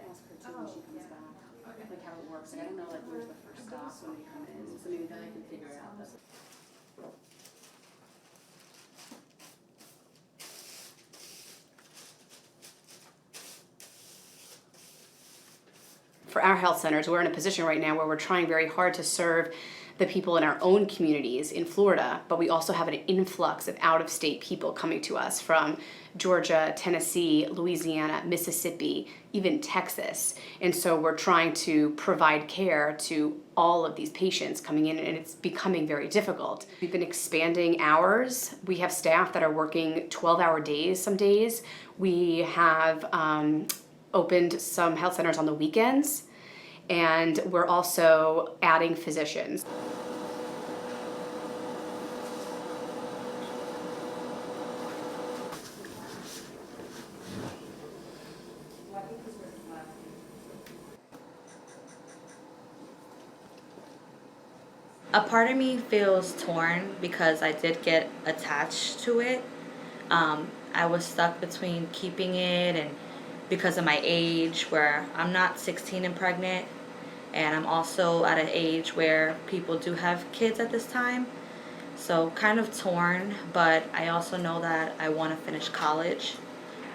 ask her too when she comes back, like how it works. Like, I don't know, like where's the first stop when we come in, so maybe then I can figure it out. For our health centers, we're in a position right now where we're trying very hard to serve the people in our own communities in Florida, but we also have an influx of out-of-state people coming to us from Georgia, Tennessee, Louisiana, Mississippi, even Texas. And so we're trying to provide care to all of these patients coming in, and it's becoming very difficult. We've been expanding hours. We have staff that are working 12-hour days some days. We have opened some health centers on the weekends, and we're also adding physicians. A part of me feels torn because I did get attached to it. I was stuck between keeping it and because of my age, where I'm not 16 and pregnant, and I'm also at an age where people do have kids at this time. So kind of torn, but I also know that I want to finish college.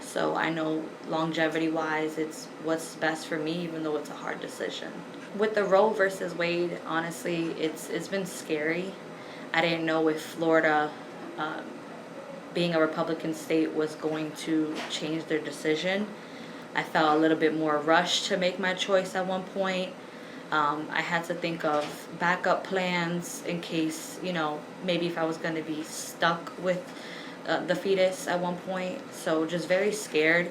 So I know longevity wise it's what's best for me, even though it's a hard decision. With the Roe versus Wade, honestly, it's been scary. I didn't know if Florida, being a Republican state, was going to change their decision. I felt a little bit more rushed to make my choice at one point. I had to think of backup plans in case, maybe if I was going to be stuck with the fetus at one point. So just very scared.